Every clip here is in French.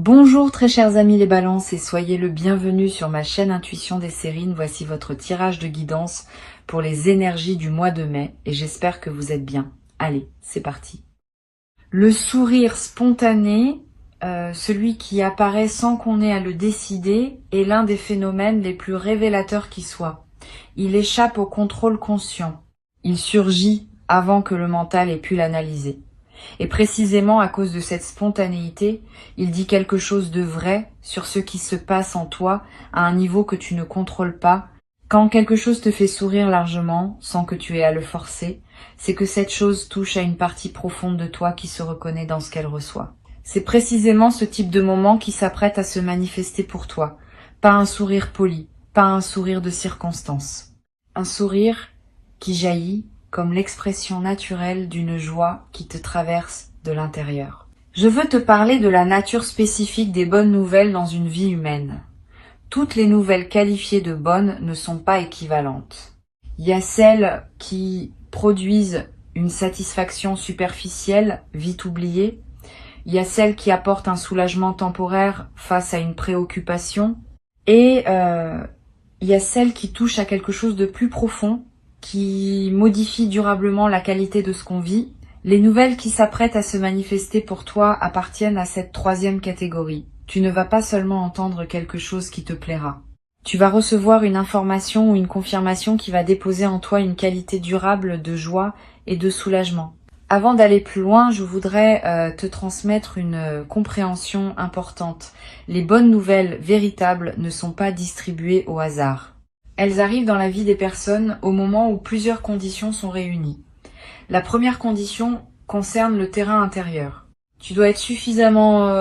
Bonjour très chers amis les balances et soyez le bienvenu sur ma chaîne Intuition des Sérines. Voici votre tirage de guidance pour les énergies du mois de mai et j'espère que vous êtes bien. Allez, c'est parti. Le sourire spontané, celui qui apparaît sans qu'on ait à le décider, est l'un des phénomènes les plus révélateurs qui soient. Il échappe au contrôle conscient. Il surgit avant que le mental ait pu l'analyser. Et précisément à cause de cette spontanéité, il dit quelque chose de vrai sur ce qui se passe en toi à un niveau que tu ne contrôles pas. Quand quelque chose te fait sourire largement, sans que tu aies à le forcer, c'est que cette chose touche à une partie profonde de toi qui se reconnaît dans ce qu'elle reçoit. C'est précisément ce type de moment qui s'apprête à se manifester pour toi. Pas un sourire poli, pas un sourire de circonstance. Un sourire qui jaillit comme l'expression naturelle d'une joie qui te traverse de l'intérieur. Je veux te parler de la nature spécifique des bonnes nouvelles dans une vie humaine. Toutes les nouvelles qualifiées de bonnes ne sont pas équivalentes. Il y a celles qui produisent une satisfaction superficielle, vite oubliée. Il y a celles qui apportent un soulagement temporaire face à une préoccupation. Et il y a celles qui touchent à quelque chose de plus profond, qui modifie durablement la qualité de ce qu'on vit. Les nouvelles qui s'apprêtent à se manifester pour toi appartiennent à cette troisième catégorie. Tu ne vas pas seulement entendre quelque chose qui te plaira. Tu vas recevoir une information ou une confirmation qui va déposer en toi une qualité durable de joie et de soulagement. Avant d'aller plus loin, je voudrais te transmettre une compréhension importante. Les bonnes nouvelles véritables ne sont pas distribuées au hasard. Elles arrivent dans la vie des personnes au moment où plusieurs conditions sont réunies. La première condition concerne le terrain intérieur. Tu dois être suffisamment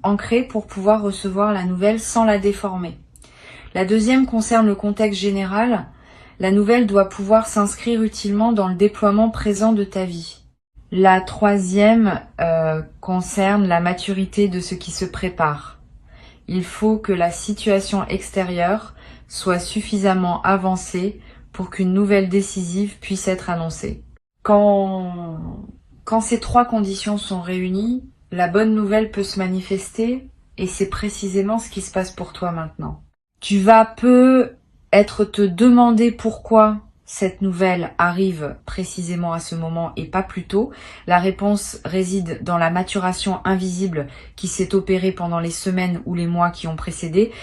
ancré pour pouvoir recevoir la nouvelle sans la déformer. La deuxième concerne le contexte général. La nouvelle doit pouvoir s'inscrire utilement dans le déploiement présent de ta vie. La troisième concerne la maturité de ce qui se prépare. Il faut que la situation extérieure soit suffisamment avancée pour qu'une nouvelle décisive puisse être annoncée. Quand ces trois conditions sont réunies, la bonne nouvelle peut se manifester et c'est précisément ce qui se passe pour toi maintenant. Tu vas peut-être te demander pourquoi cette nouvelle arrive précisément à ce moment et pas plus tôt. La réponse réside dans la maturation invisible qui s'est opérée pendant les semaines ou les mois qui ont précédé.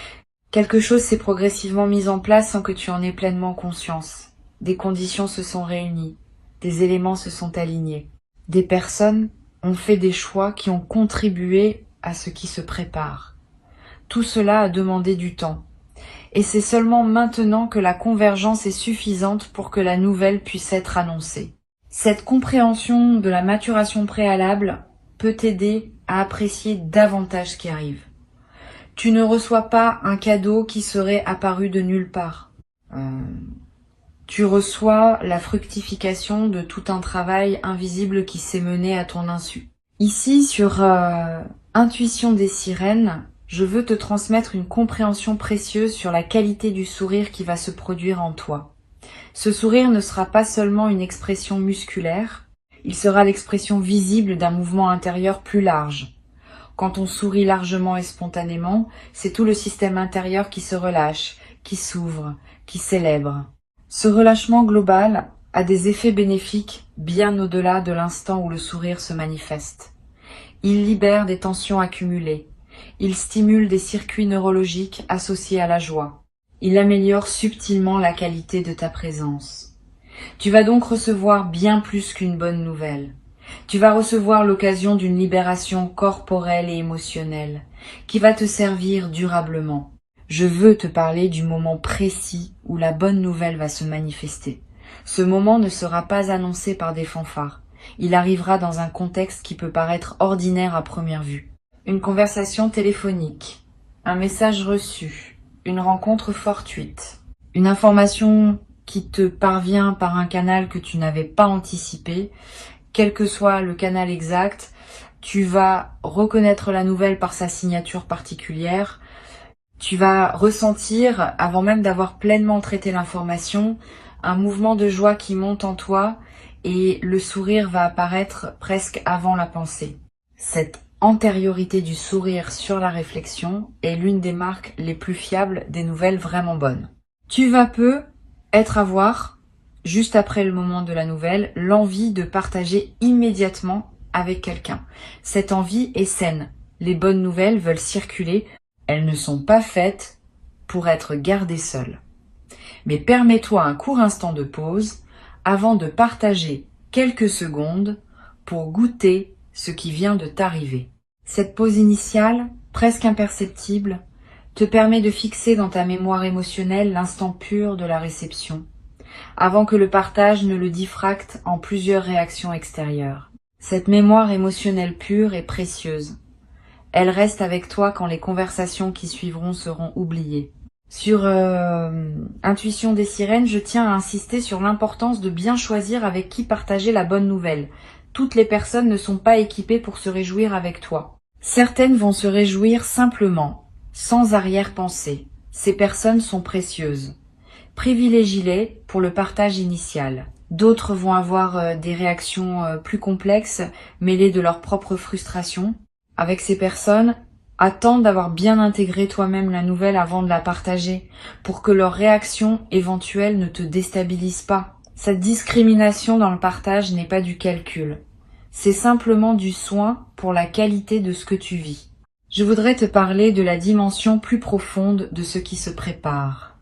Quelque chose s'est progressivement mis en place sans que tu en aies pleinement conscience. Des conditions se sont réunies, des éléments se sont alignés. Des personnes ont fait des choix qui ont contribué à ce qui se prépare. Tout cela a demandé du temps. Et c'est seulement maintenant que la convergence est suffisante pour que la nouvelle puisse être annoncée. Cette compréhension de la maturation préalable peut t'aider à apprécier davantage ce qui arrive. Tu ne reçois pas un cadeau qui serait apparu de nulle part. Tu reçois la fructification de tout un travail invisible qui s'est mené à ton insu. Ici, sur Intuition des Sirènes, je veux te transmettre une compréhension précieuse sur la qualité du sourire qui va se produire en toi. Ce sourire ne sera pas seulement une expression musculaire, il sera l'expression visible d'un mouvement intérieur plus large. Quand on sourit largement et spontanément, c'est tout le système intérieur qui se relâche, qui s'ouvre, qui célèbre. Ce relâchement global a des effets bénéfiques bien au-delà de l'instant où le sourire se manifeste. Il libère des tensions accumulées. Il stimule des circuits neurologiques associés à la joie. Il améliore subtilement la qualité de ta présence. Tu vas donc recevoir bien plus qu'une bonne nouvelle. Tu vas recevoir l'occasion d'une libération corporelle et émotionnelle qui va te servir durablement. Je veux te parler du moment précis où la bonne nouvelle va se manifester. Ce moment ne sera pas annoncé par des fanfares. Il arrivera dans un contexte qui peut paraître ordinaire à première vue. Une conversation téléphonique, un message reçu, une rencontre fortuite, une information qui te parvient par un canal que tu n'avais pas anticipé. Quel que soit le canal exact, tu vas reconnaître la nouvelle par sa signature particulière. Tu vas ressentir, avant même d'avoir pleinement traité l'information, un mouvement de joie qui monte en toi et le sourire va apparaître presque avant la pensée. Cette antériorité du sourire sur la réflexion est l'une des marques les plus fiables des nouvelles vraiment bonnes. Tu vas peu avoir, juste après le moment de la nouvelle, l'envie de partager immédiatement avec quelqu'un. Cette envie est saine. Les bonnes nouvelles veulent circuler. Elles ne sont pas faites pour être gardées seules. Mais permets-toi un court instant de pause avant de partager quelques secondes pour goûter ce qui vient de t'arriver. Cette pause initiale, presque imperceptible, te permet de fixer dans ta mémoire émotionnelle l'instant pur de la réception, avant que le partage ne le diffracte en plusieurs réactions extérieures. Cette mémoire émotionnelle pure est précieuse. Elle reste avec toi quand les conversations qui suivront seront oubliées. Sur Intuition des sirènes, je tiens à insister sur l'importance de bien choisir avec qui partager la bonne nouvelle. Toutes les personnes ne sont pas équipées pour se réjouir avec toi. Certaines vont se réjouir simplement, sans arrière-pensée. Ces personnes sont précieuses. Privilégie-les pour le partage initial. D'autres vont avoir des réactions plus complexes, mêlées de leur propre frustration. Avec ces personnes, attends d'avoir bien intégré toi-même la nouvelle avant de la partager, pour que leur réaction éventuelle ne te déstabilise pas. Cette discrimination dans le partage n'est pas du calcul. C'est simplement du soin pour la qualité de ce que tu vis. Je voudrais te parler de la dimension plus profonde de ce qui se prépare.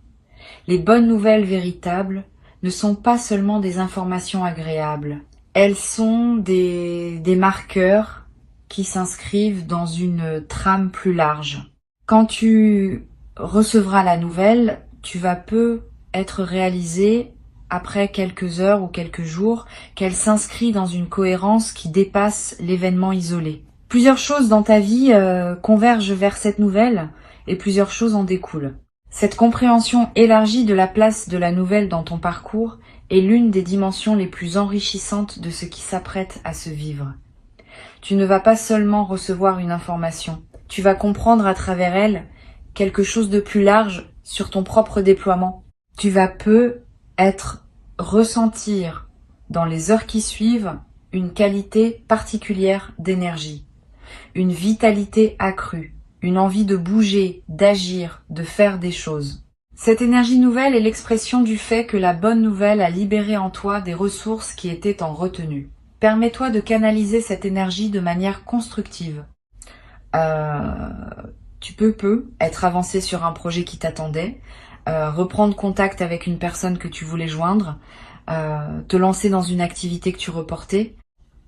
Les bonnes nouvelles véritables ne sont pas seulement des informations agréables. Elles sont des marqueurs qui s'inscrivent dans une trame plus large. Quand tu recevras la nouvelle, tu vas peu être réalisé après quelques heures ou quelques jours qu'elle s'inscrit dans une cohérence qui dépasse l'événement isolé. Plusieurs choses dans ta vie convergent vers cette nouvelle et plusieurs choses en découlent. Cette compréhension élargie de la place de la nouvelle dans ton parcours est l'une des dimensions les plus enrichissantes de ce qui s'apprête à se vivre. Tu ne vas pas seulement recevoir une information, tu vas comprendre à travers elle quelque chose de plus large sur ton propre déploiement. Tu vas ressentir dans les heures qui suivent une qualité particulière d'énergie, une vitalité accrue, une envie de bouger, d'agir, de faire des choses. Cette énergie nouvelle est l'expression du fait que la bonne nouvelle a libéré en toi des ressources qui étaient en retenue. Permets-toi de canaliser cette énergie de manière constructive. Tu peux être avancé sur un projet qui t'attendait, reprendre contact avec une personne que tu voulais joindre, te lancer dans une activité que tu reportais.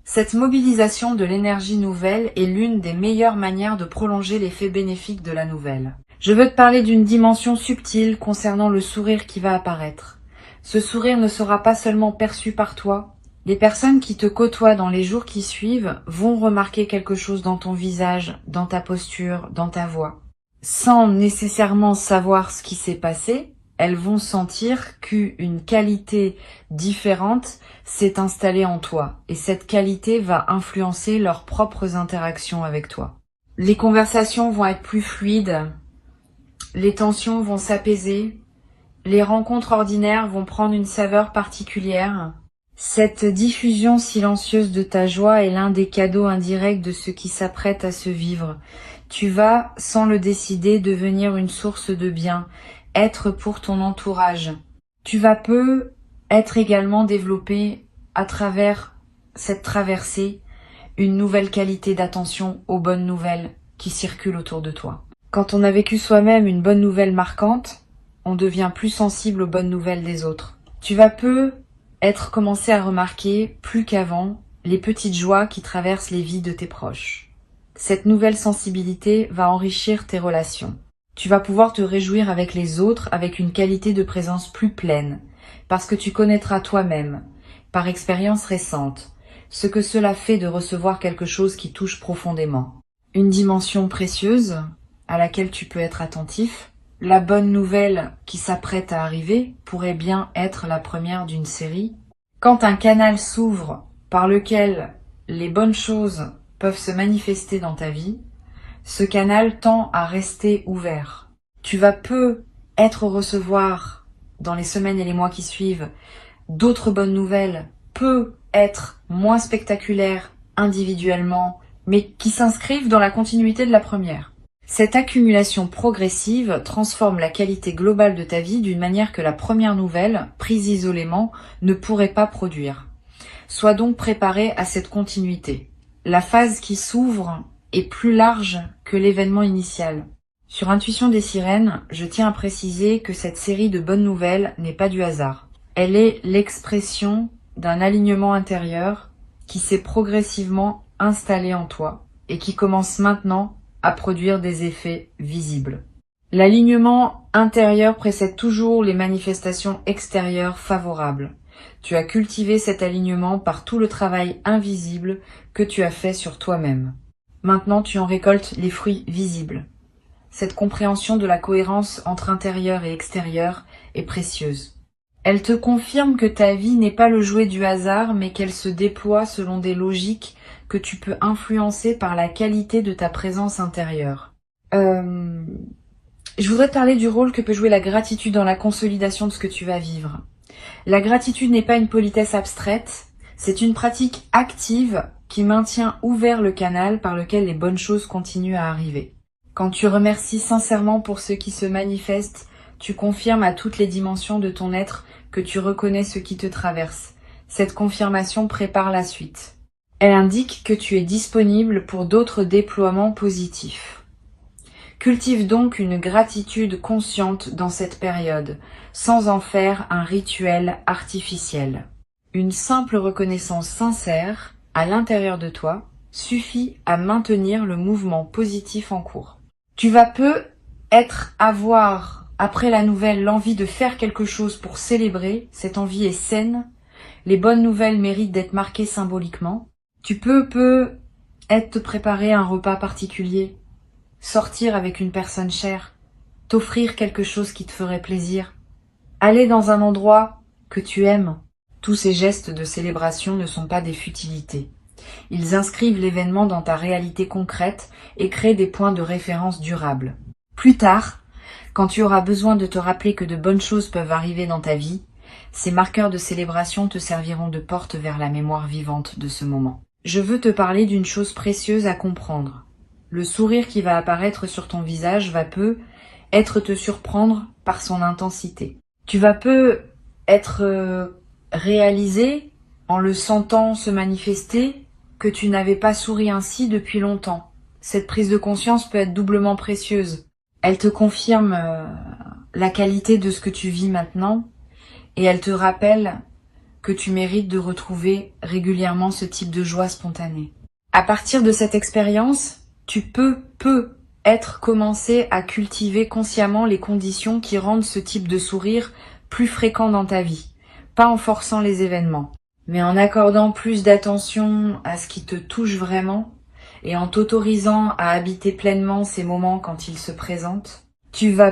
Cette mobilisation de l'énergie nouvelle est l'une des meilleures manières de prolonger l'effet bénéfique de la nouvelle. Je veux te parler d'une dimension subtile concernant le sourire qui va apparaître. Ce sourire ne sera pas seulement perçu par toi. Les personnes qui te côtoient dans les jours qui suivent vont remarquer quelque chose dans ton visage, dans ta posture, dans ta voix. Sans nécessairement savoir ce qui s'est passé, elles vont sentir qu'une qualité différente s'est installée en toi et cette qualité va influencer leurs propres interactions avec toi. Les conversations vont être plus fluides, les tensions vont s'apaiser, les rencontres ordinaires vont prendre une saveur particulière. Cette diffusion silencieuse de ta joie est l'un des cadeaux indirects de ce qui s'apprête à se vivre. Tu vas, sans le décider, devenir une source de bien, être pour ton entourage. Tu vas être également développé à travers cette traversée une nouvelle qualité d'attention aux bonnes nouvelles qui circulent autour de toi. Quand on a vécu soi-même une bonne nouvelle marquante, on devient plus sensible aux bonnes nouvelles des autres. Tu vas commencé à remarquer, plus qu'avant, les petites joies qui traversent les vies de tes proches. Cette nouvelle sensibilité va enrichir tes relations. Tu vas pouvoir te réjouir avec les autres avec une qualité de présence plus pleine, parce que tu connaîtras toi-même, par expérience récente, ce que cela fait de recevoir quelque chose qui touche profondément. Une dimension précieuse à laquelle tu peux être attentif. La bonne nouvelle qui s'apprête à arriver pourrait bien être la première d'une série. Quand un canal s'ouvre par lequel les bonnes choses peuvent se manifester dans ta vie, ce canal tend à rester ouvert. Tu vas recevoir dans les semaines et les mois qui suivent d'autres bonnes nouvelles, être moins spectaculaires individuellement mais qui s'inscrivent dans la continuité de la première. Cette accumulation progressive transforme la qualité globale de ta vie d'une manière que la première nouvelle, prise isolément, ne pourrait pas produire. Sois donc préparé à cette continuité. La phase qui s'ouvre est plus large que l'événement initial. Sur Intuition des sirènes, je tiens à préciser que cette série de bonnes nouvelles n'est pas du hasard. Elle est l'expression d'un alignement intérieur qui s'est progressivement installé en toi et qui commence maintenant à produire des effets visibles. L'alignement intérieur précède toujours les manifestations extérieures favorables. Tu as cultivé cet alignement par tout le travail invisible que tu as fait sur toi-même. Maintenant, tu en récoltes les fruits visibles. Cette compréhension de la cohérence entre intérieur et extérieur est précieuse. Elle te confirme que ta vie n'est pas le jouet du hasard, mais qu'elle se déploie selon des logiques que tu peux influencer par la qualité de ta présence intérieure. Je voudrais te parler du rôle que peut jouer la gratitude dans la consolidation de ce que tu vas vivre. La gratitude n'est pas une politesse abstraite, c'est une pratique active qui maintient ouvert le canal par lequel les bonnes choses continuent à arriver. Quand tu remercies sincèrement pour ce qui se manifeste, tu confirmes à toutes les dimensions de ton être que tu reconnais ce qui te traverse. Cette confirmation prépare la suite. Elle indique que tu es disponible pour d'autres déploiements positifs. Cultive donc une gratitude consciente dans cette période, sans en faire un rituel artificiel. Une simple reconnaissance sincère, à l'intérieur de toi, suffit à maintenir le mouvement positif en cours. Tu vas avoir, après la nouvelle, l'envie de faire quelque chose pour célébrer. Cette envie est saine. Les bonnes nouvelles méritent d'être marquées symboliquement. Tu peux être te préparer un repas particulier, sortir avec une personne chère, t'offrir quelque chose qui te ferait plaisir, aller dans un endroit que tu aimes. Tous ces gestes de célébration ne sont pas des futilités. Ils inscrivent l'événement dans ta réalité concrète et créent des points de référence durables. Plus tard, quand tu auras besoin de te rappeler que de bonnes choses peuvent arriver dans ta vie, ces marqueurs de célébration te serviront de porte vers la mémoire vivante de ce moment. Je veux te parler d'une chose précieuse à comprendre. Le sourire qui va apparaître sur ton visage va être te surprendre par son intensité. Tu vas être réalisé en le sentant se manifester que tu n'avais pas souri ainsi depuis longtemps. Cette prise de conscience peut être doublement précieuse. Elle te confirme la qualité de ce que tu vis maintenant et elle te rappelle que tu mérites de retrouver régulièrement ce type de joie spontanée. À partir de cette expérience, tu peux commencer à cultiver consciemment les conditions qui rendent ce type de sourire plus fréquent dans ta vie. Pas en forçant les événements, mais en accordant plus d'attention à ce qui te touche vraiment et en t'autorisant à habiter pleinement ces moments quand ils se présentent. Tu vas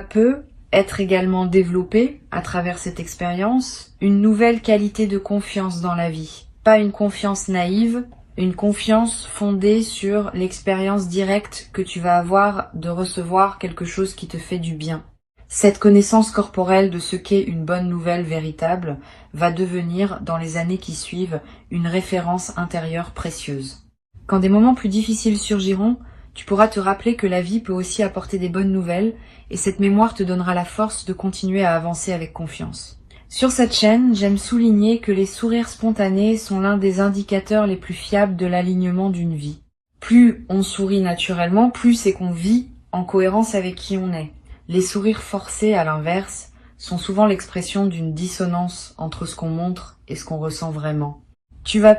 être également développé, à travers cette expérience, une nouvelle qualité de confiance dans la vie. Pas une confiance naïve, une confiance fondée sur l'expérience directe que tu vas avoir de recevoir quelque chose qui te fait du bien. Cette connaissance corporelle de ce qu'est une bonne nouvelle véritable va devenir, dans les années qui suivent, une référence intérieure précieuse. Quand des moments plus difficiles surgiront, tu pourras te rappeler que la vie peut aussi apporter des bonnes nouvelles et cette mémoire te donnera la force de continuer à avancer avec confiance. Sur cette chaîne, j'aime souligner que les sourires spontanés sont l'un des indicateurs les plus fiables de l'alignement d'une vie. Plus on sourit naturellement, plus c'est qu'on vit en cohérence avec qui on est. Les sourires forcés, à l'inverse, sont souvent l'expression d'une dissonance entre ce qu'on montre et ce qu'on ressent vraiment. Tu vas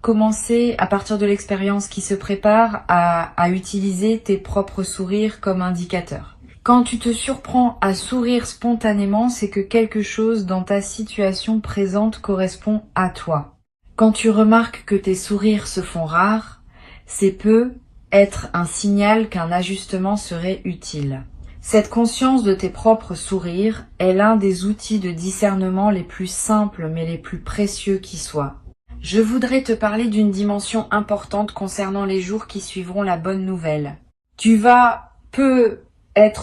commencer, à partir de l'expérience qui se prépare, à utiliser tes propres sourires comme indicateurs. Quand tu te surprends à sourire spontanément, c'est que quelque chose dans ta situation présente correspond à toi. Quand tu remarques que tes sourires se font rares, c'est être un signal qu'un ajustement serait utile. Cette conscience de tes propres sourires est l'un des outils de discernement les plus simples mais les plus précieux qui soient. Je voudrais te parler d'une dimension importante concernant les jours qui suivront la bonne nouvelle. Tu vas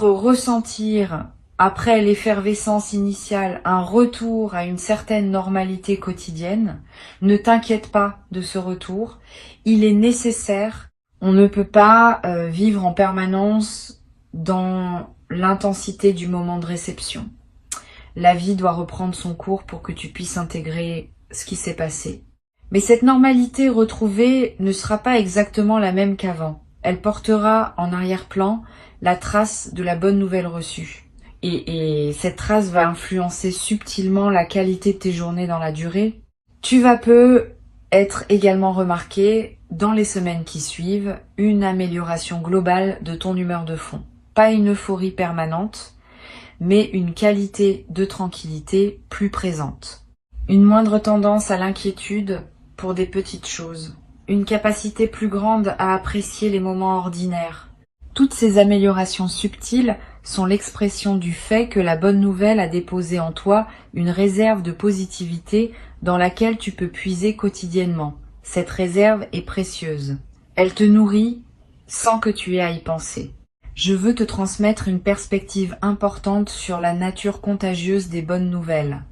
ressentir après l'effervescence initiale, un retour à une certaine normalité quotidienne. Ne t'inquiète pas de ce retour, il est nécessaire. On ne peut pas vivre en permanence dans l'intensité du moment de réception. La vie doit reprendre son cours pour que tu puisses intégrer ce qui s'est passé. Mais cette normalité retrouvée ne sera pas exactement la même qu'avant. Elle portera en arrière-plan la trace de la bonne nouvelle reçue. Et cette trace va influencer subtilement la qualité de tes journées dans la durée. Tu vas peu être également remarqué, dans les semaines qui suivent, une amélioration globale de ton humeur de fond. Pas une euphorie permanente, mais une qualité de tranquillité plus présente. Une moindre tendance à l'inquiétude pour des petites choses. Une capacité plus grande à apprécier les moments ordinaires. Toutes ces améliorations subtiles sont l'expression du fait que la bonne nouvelle a déposé en toi une réserve de positivité dans laquelle tu peux puiser quotidiennement. Cette réserve est précieuse. Elle te nourrit sans que tu aies à y penser. Je veux te transmettre une perspective importante sur la nature contagieuse des bonnes nouvelles.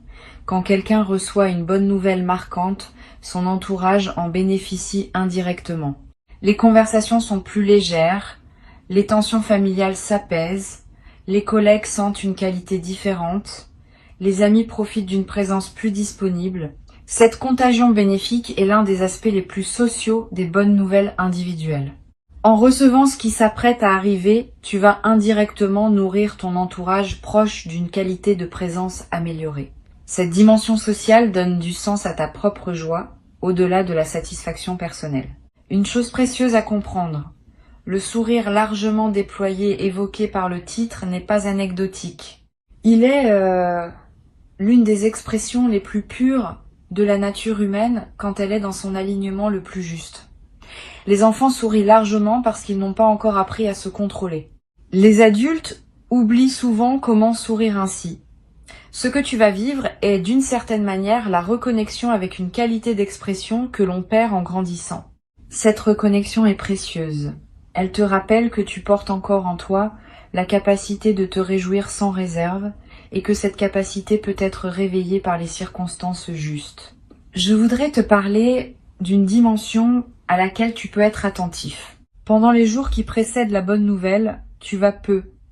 Quand quelqu'un reçoit une bonne nouvelle marquante, son entourage en bénéficie indirectement. Les conversations sont plus légères, les tensions familiales s'apaisent, les collègues sentent une qualité différente, les amis profitent d'une présence plus disponible. Cette contagion bénéfique est l'un des aspects les plus sociaux des bonnes nouvelles individuelles. En recevant ce qui s'apprête à arriver, tu vas indirectement nourrir ton entourage proche d'une qualité de présence améliorée. Cette dimension sociale donne du sens à ta propre joie, au-delà de la satisfaction personnelle. Une chose précieuse à comprendre, le sourire largement déployé évoqué par le titre n'est pas anecdotique. Il est l'une des expressions les plus pures de la nature humaine quand elle est dans son alignement le plus juste. Les enfants sourient largement parce qu'ils n'ont pas encore appris à se contrôler. Les adultes oublient souvent comment sourire ainsi. Ce que tu vas vivre est d'une certaine manière la reconnexion avec une qualité d'expression que l'on perd en grandissant. Cette reconnexion est précieuse. Elle te rappelle que tu portes encore en toi la capacité de te réjouir sans réserve et que cette capacité peut être réveillée par les circonstances justes. Je voudrais te parler d'une dimension à laquelle tu peux être attentif. Pendant les jours qui précèdent la bonne nouvelle, tu vas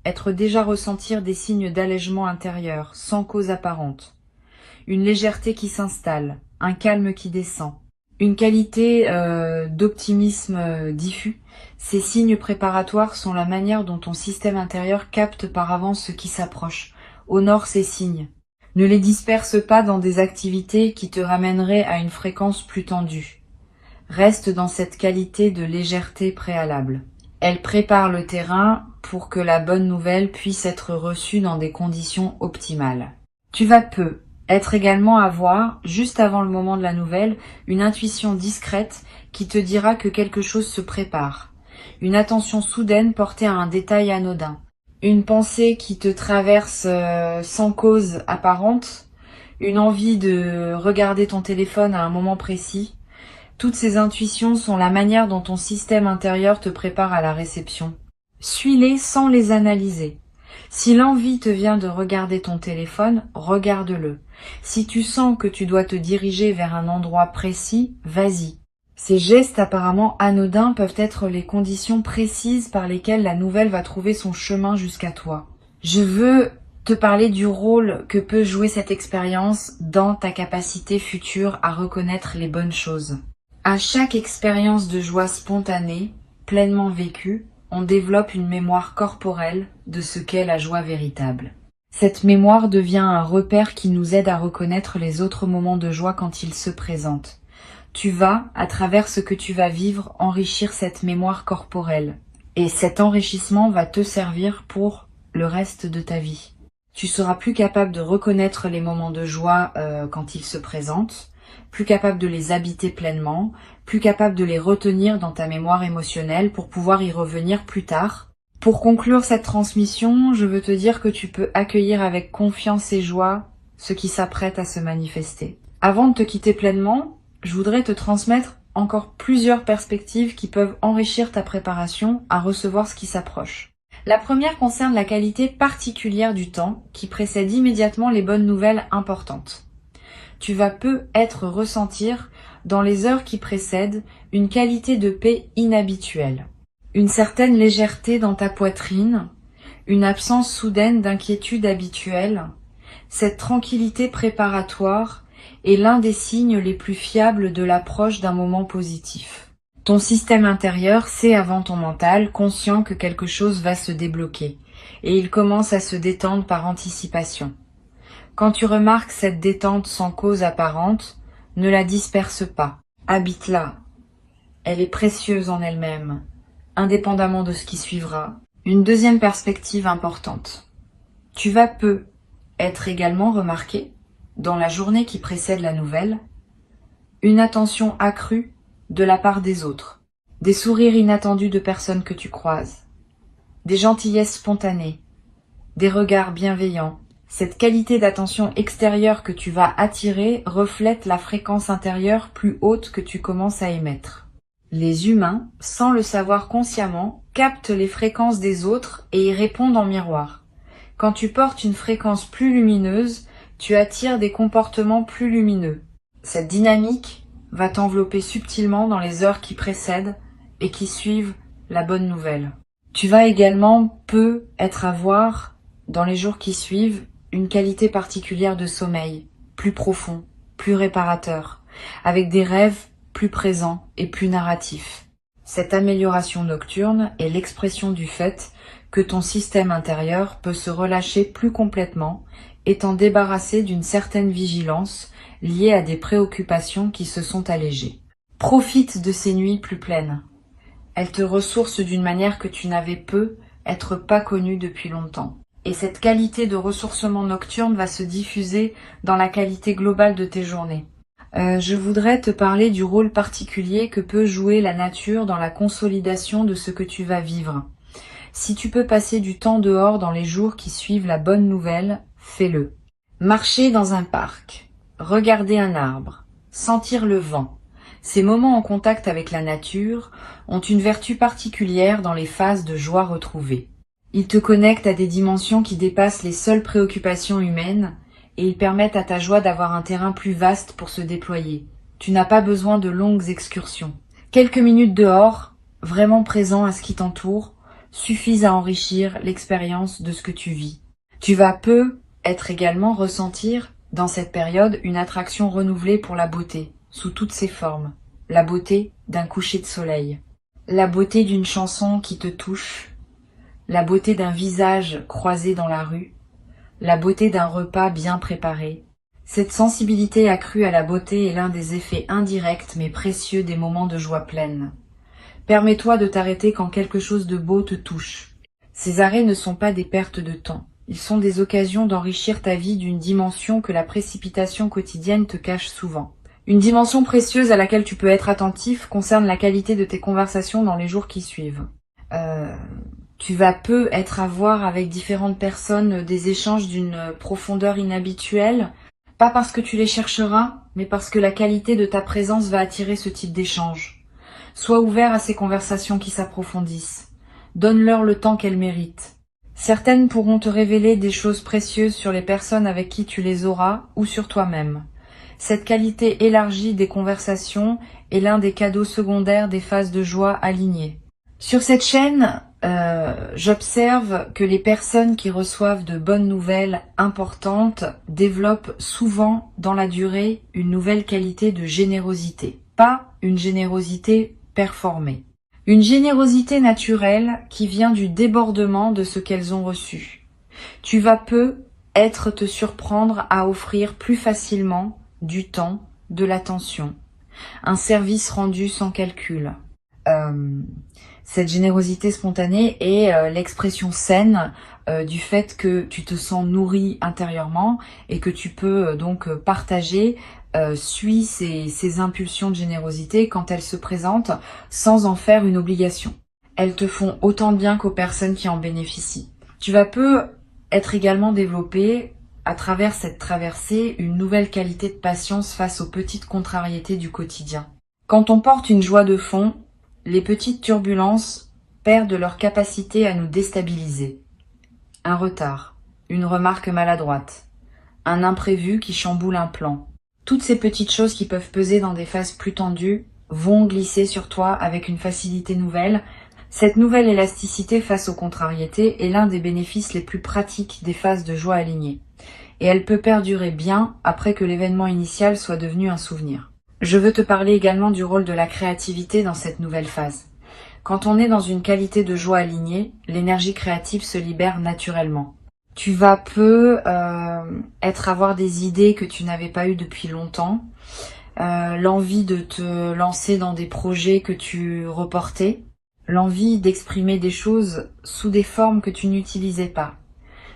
être déjà ressentir des signes d'allègement intérieur, sans cause apparente. Une légèreté qui s'installe, un calme qui descend, une qualité d'optimisme diffus. Ces signes préparatoires sont la manière dont ton système intérieur capte par avance ce qui s'approche. Honore ces signes. Ne les disperse pas dans des activités qui te ramèneraient à une fréquence plus tendue. Reste dans cette qualité de légèreté préalable. Elle prépare le terrain pour que la bonne nouvelle puisse être reçue dans des conditions optimales. Tu vas être également avoir, juste avant le moment de la nouvelle, une intuition discrète qui te dira que quelque chose se prépare. Une attention soudaine portée à un détail anodin. Une pensée qui te traverse sans cause apparente. Une envie de regarder ton téléphone à un moment précis. Toutes ces intuitions sont la manière dont ton système intérieur te prépare à la réception. Suis-les sans les analyser. Si l'envie te vient de regarder ton téléphone, regarde-le. Si tu sens que tu dois te diriger vers un endroit précis, vas-y. Ces gestes apparemment anodins peuvent être les conditions précises par lesquelles la nouvelle va trouver son chemin jusqu'à toi. Je veux te parler du rôle que peut jouer cette expérience dans ta capacité future à reconnaître les bonnes choses. À chaque expérience de joie spontanée, pleinement vécue, on développe une mémoire corporelle de ce qu'est la joie véritable. Cette mémoire devient un repère qui nous aide à reconnaître les autres moments de joie quand ils se présentent. Tu vas, à travers ce que tu vas vivre, enrichir cette mémoire corporelle. Et cet enrichissement va te servir pour le reste de ta vie. Tu seras plus capable de reconnaître les moments de joie quand ils se présentent, plus capable de les habiter pleinement, plus capable de les retenir dans ta mémoire émotionnelle pour pouvoir y revenir plus tard. Pour conclure cette transmission, je veux te dire que tu peux accueillir avec confiance et joie ce qui s'apprête à se manifester. Avant de te quitter pleinement, je voudrais te transmettre encore plusieurs perspectives qui peuvent enrichir ta préparation à recevoir ce qui s'approche. La première concerne la qualité particulière du temps qui précède immédiatement les bonnes nouvelles importantes. Tu vas peut-être ressentir, dans les heures qui précèdent, une qualité de paix inhabituelle, une certaine légèreté dans ta poitrine, une absence soudaine d'inquiétude habituelle. Cette tranquillité préparatoire est l'un des signes les plus fiables de l'approche d'un moment positif. Ton système intérieur sait avant ton mental, conscient que quelque chose va se débloquer, et il commence à se détendre par anticipation. Quand tu remarques cette détente sans cause apparente, ne la disperse pas. Habite-la. Elle est précieuse en elle-même, indépendamment de ce qui suivra. Une deuxième perspective importante. Tu vas être également remarqué, dans la journée qui précède la nouvelle, une attention accrue de la part des autres, des sourires inattendus de personnes que tu croises, des gentillesses spontanées, des regards bienveillants. Cette qualité d'attention extérieure que tu vas attirer reflète la fréquence intérieure plus haute que tu commences à émettre. Les humains, sans le savoir consciemment, captent les fréquences des autres et y répondent en miroir. Quand tu portes une fréquence plus lumineuse, tu attires des comportements plus lumineux. Cette dynamique va t'envelopper subtilement dans les heures qui précèdent et qui suivent la bonne nouvelle. Tu vas également être à voir, dans les jours qui suivent, une qualité particulière de sommeil, plus profond, plus réparateur, avec des rêves plus présents et plus narratifs. Cette amélioration nocturne est l'expression du fait que ton système intérieur peut se relâcher plus complètement, étant débarrassé d'une certaine vigilance liée à des préoccupations qui se sont allégées. Profite de ces nuits plus pleines. Elles te ressourcent d'une manière que tu n'avais être pas connue depuis longtemps. Et cette qualité de ressourcement nocturne va se diffuser dans la qualité globale de tes journées. Je voudrais te parler du rôle particulier que peut jouer la nature dans la consolidation de ce que tu vas vivre. Si tu peux passer du temps dehors dans les jours qui suivent la bonne nouvelle, fais-le. Marcher dans un parc, regarder un arbre, sentir le vent. Ces moments en contact avec la nature ont une vertu particulière dans les phases de joie retrouvée. Ils te connectent à des dimensions qui dépassent les seules préoccupations humaines et ils permettent à ta joie d'avoir un terrain plus vaste pour se déployer. Tu n'as pas besoin de longues excursions. Quelques minutes dehors, vraiment présent à ce qui t'entoure, suffisent à enrichir l'expérience de ce que tu vis. Tu vas être également ressentir, dans cette période, une attraction renouvelée pour la beauté, sous toutes ses formes. La beauté d'un coucher de soleil. La beauté d'une chanson qui te touche. La beauté d'un visage croisé dans la rue. La beauté d'un repas bien préparé. Cette sensibilité accrue à la beauté est l'un des effets indirects mais précieux des moments de joie pleine. Permets-toi de t'arrêter quand quelque chose de beau te touche. Ces arrêts ne sont pas des pertes de temps. Ils sont des occasions d'enrichir ta vie d'une dimension que la précipitation quotidienne te cache souvent. Une dimension précieuse à laquelle tu peux être attentif concerne la qualité de tes conversations dans les jours qui suivent. Tu vas être à voir avec différentes personnes des échanges d'une profondeur inhabituelle, pas parce que tu les chercheras, mais parce que la qualité de ta présence va attirer ce type d'échange. Sois ouvert à ces conversations qui s'approfondissent. Donne-leur le temps qu'elles méritent. Certaines pourront te révéler des choses précieuses sur les personnes avec qui tu les auras ou sur toi-même. Cette qualité élargie des conversations est l'un des cadeaux secondaires des phases de joie alignées. Sur cette chaîne, j'observe que les personnes qui reçoivent de bonnes nouvelles importantes développent souvent dans la durée une nouvelle qualité de générosité. Pas une générosité performée. Une générosité naturelle qui vient du débordement de ce qu'elles ont reçu. Tu vas te surprendre à offrir plus facilement du temps, de l'attention, un service rendu sans calcul. Cette générosité spontanée est l'expression saine du fait que tu te sens nourri intérieurement et que tu peux donc partager, suis ces impulsions de générosité quand elles se présentent sans en faire une obligation. Elles te font autant de bien qu'aux personnes qui en bénéficient. Tu vas être également développé à travers cette traversée une nouvelle qualité de patience face aux petites contrariétés du quotidien. Quand on porte une joie de fond, les petites turbulences perdent leur capacité à nous déstabiliser. Un retard, une remarque maladroite, un imprévu qui chamboule un plan. Toutes ces petites choses qui peuvent peser dans des phases plus tendues vont glisser sur toi avec une facilité nouvelle. Cette nouvelle élasticité face aux contrariétés est l'un des bénéfices les plus pratiques des phases de joie alignées. Et elle peut perdurer bien après que l'événement initial soit devenu un souvenir. Je veux te parler également du rôle de la créativité dans cette nouvelle phase. Quand on est dans une qualité de joie alignée, l'énergie créative se libère naturellement. Tu vas avoir des idées que tu n'avais pas eues depuis longtemps, l'envie de te lancer dans des projets que tu reportais, l'envie d'exprimer des choses sous des formes que tu n'utilisais pas.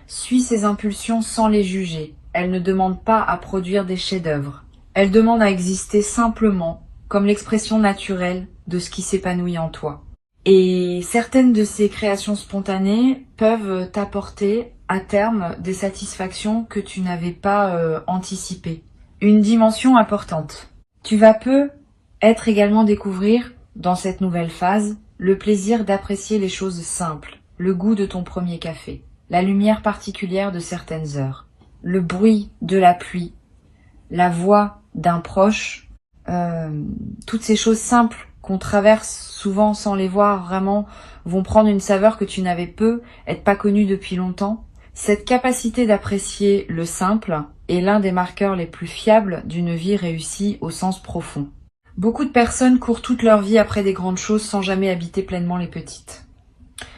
Suis ces impulsions sans les juger. Elles ne demandent pas à produire des chefs-d'œuvre. Elles demandent à exister simplement, comme l'expression naturelle de ce qui s'épanouit en toi. Et certaines de ces créations spontanées peuvent t'apporter à terme des satisfactions que tu n'avais pas anticipées. Une dimension importante. Tu vas être également découvrir, dans cette nouvelle phase, le plaisir d'apprécier les choses simples, le goût de ton premier café, la lumière particulière de certaines heures, le bruit de la pluie, la voix d'un proche, toutes ces choses simples qu'on traverse souvent sans les voir vraiment vont prendre une saveur que tu n'avais pas connue depuis longtemps. Cette capacité d'apprécier le simple est l'un des marqueurs les plus fiables d'une vie réussie au sens profond. Beaucoup de personnes courent toute leur vie après des grandes choses sans jamais habiter pleinement les petites.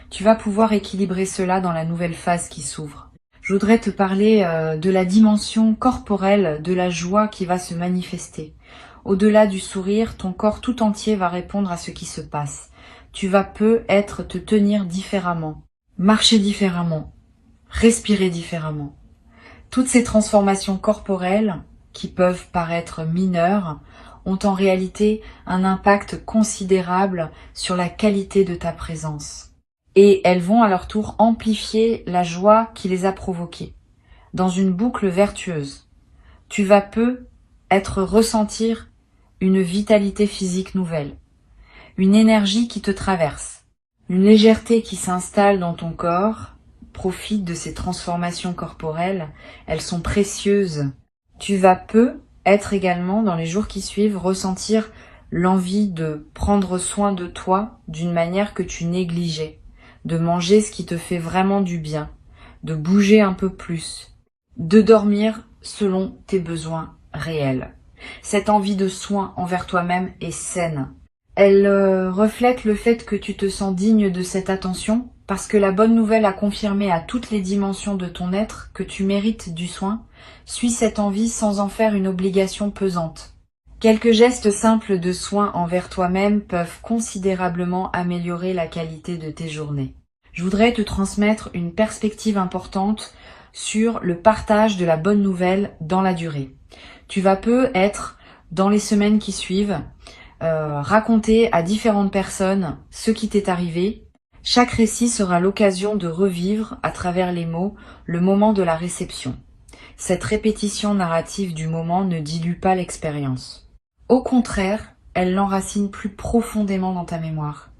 Tu vas pouvoir équilibrer cela dans la nouvelle phase qui s'ouvre. Je voudrais te parler de la dimension corporelle de la joie qui va se manifester. Au-delà du sourire, ton corps tout entier va répondre à ce qui se passe. Tu vas te tenir différemment, marcher différemment, respirer différemment. Toutes ces transformations corporelles, qui peuvent paraître mineures, ont en réalité un impact considérable sur la qualité de ta présence. Et elles vont à leur tour amplifier la joie qui les a provoquées. Dans une boucle vertueuse, tu vas ressentir une vitalité physique nouvelle, une énergie qui te traverse, une légèreté qui s'installe dans ton corps. Profite de ces transformations corporelles, elles sont précieuses. Tu vas être également, dans les jours qui suivent, ressentir l'envie de prendre soin de toi d'une manière que tu négligeais, de manger ce qui te fait vraiment du bien, de bouger un peu plus, de dormir selon tes besoins réels. Cette envie de soin envers toi-même est saine. Elle reflète le fait que tu te sens digne de cette attention, parce que la bonne nouvelle a confirmé à toutes les dimensions de ton être que tu mérites du soin. Suis cette envie sans en faire une obligation pesante. Quelques gestes simples de soin envers toi-même peuvent considérablement améliorer la qualité de tes journées. Je voudrais te transmettre une perspective importante sur le partage de la bonne nouvelle dans la durée. Tu vas être, dans les semaines qui suivent, raconter à différentes personnes ce qui t'est arrivé. Chaque récit sera l'occasion de revivre, à travers les mots, le moment de la réception. Cette répétition narrative du moment ne dilue pas l'expérience. Au contraire, elle l'enracine plus profondément dans ta mémoire.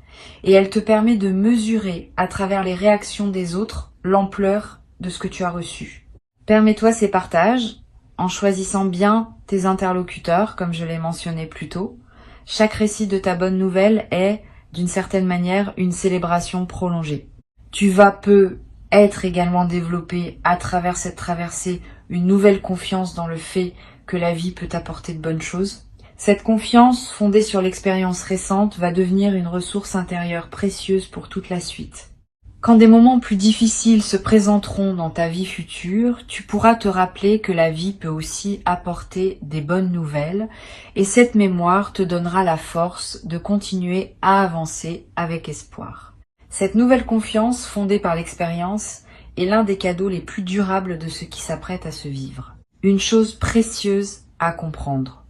Et elle te permet de mesurer, à travers les réactions des autres, l'ampleur de ce que tu as reçu. Permets-toi ces partages, en choisissant bien tes interlocuteurs, comme je l'ai mentionné plus tôt. Chaque récit de ta bonne nouvelle est, d'une certaine manière, une célébration prolongée. Tu vas être également développé à travers cette traversée une nouvelle confiance dans le fait que la vie peut t'apporter de bonnes choses. Cette confiance, fondée sur l'expérience récente, va devenir une ressource intérieure précieuse pour toute la suite. Quand des moments plus difficiles se présenteront dans ta vie future, tu pourras te rappeler que la vie peut aussi apporter des bonnes nouvelles et cette mémoire te donnera la force de continuer à avancer avec espoir. Cette nouvelle confiance fondée par l'expérience est l'un des cadeaux les plus durables de ce qui s'apprête à se vivre. Une chose précieuse à comprendre.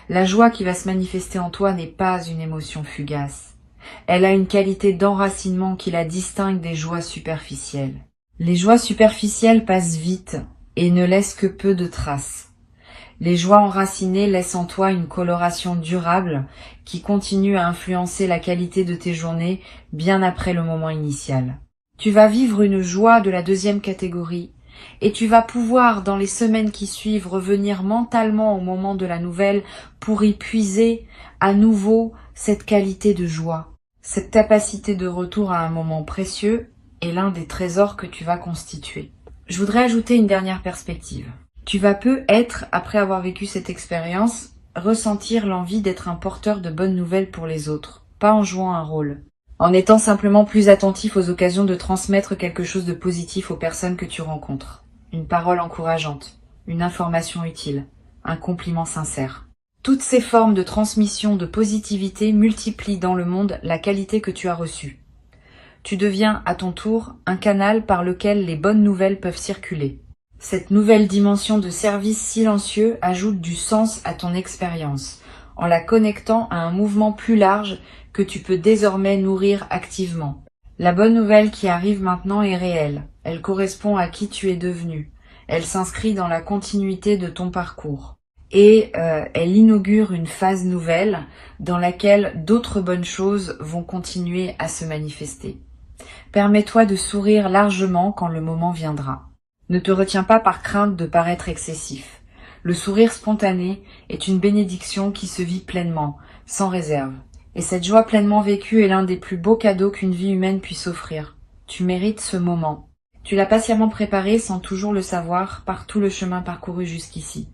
La joie qui va se manifester en toi n'est pas une émotion fugace. Elle a une qualité d'enracinement qui la distingue des joies superficielles. Les joies superficielles passent vite et ne laissent que peu de traces. Les joies enracinées laissent en toi une coloration durable qui continue à influencer la qualité de tes journées bien après le moment initial. Tu vas vivre une joie de la deuxième catégorie et tu vas pouvoir, dans les semaines qui suivent, revenir mentalement au moment de la nouvelle pour y puiser à nouveau cette qualité de joie. Cette capacité de retour à un moment précieux est l'un des trésors que tu vas constituer. Je voudrais ajouter une dernière perspective. Tu vas peut-être, après avoir vécu cette expérience, ressentir l'envie d'être un porteur de bonnes nouvelles pour les autres, pas en jouant un rôle, en étant simplement plus attentif aux occasions de transmettre quelque chose de positif aux personnes que tu rencontres. Une parole encourageante, une information utile, un compliment sincère. Toutes ces formes de transmission de positivité multiplient dans le monde la qualité que tu as reçue. Tu deviens, à ton tour, un canal par lequel les bonnes nouvelles peuvent circuler. Cette nouvelle dimension de service silencieux ajoute du sens à ton expérience, en la connectant à un mouvement plus large que tu peux désormais nourrir activement. La bonne nouvelle qui arrive maintenant est réelle. Elle correspond à qui tu es devenu. Elle s'inscrit dans la continuité de ton parcours. Et elle inaugure une phase nouvelle dans laquelle d'autres bonnes choses vont continuer à se manifester. Permets-toi de sourire largement quand le moment viendra. Ne te retiens pas par crainte de paraître excessif. Le sourire spontané est une bénédiction qui se vit pleinement, sans réserve. Et cette joie pleinement vécue est l'un des plus beaux cadeaux qu'une vie humaine puisse offrir. Tu mérites ce moment. Tu l'as patiemment préparé sans toujours le savoir par tout le chemin parcouru jusqu'ici.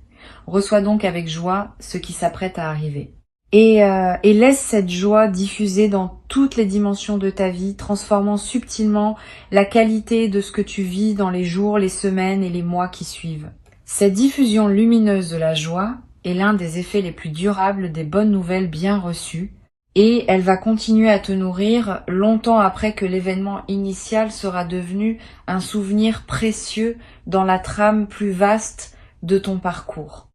Reçois donc avec joie ce qui s'apprête à arriver. Et laisse cette joie diffuser dans toutes les dimensions de ta vie, transformant subtilement la qualité de ce que tu vis dans les jours, les semaines et les mois qui suivent. Cette diffusion lumineuse de la joie est l'un des effets les plus durables des bonnes nouvelles bien reçues, et elle va continuer à te nourrir longtemps après que l'événement initial sera devenu un souvenir précieux dans la trame plus vaste de ton parcours.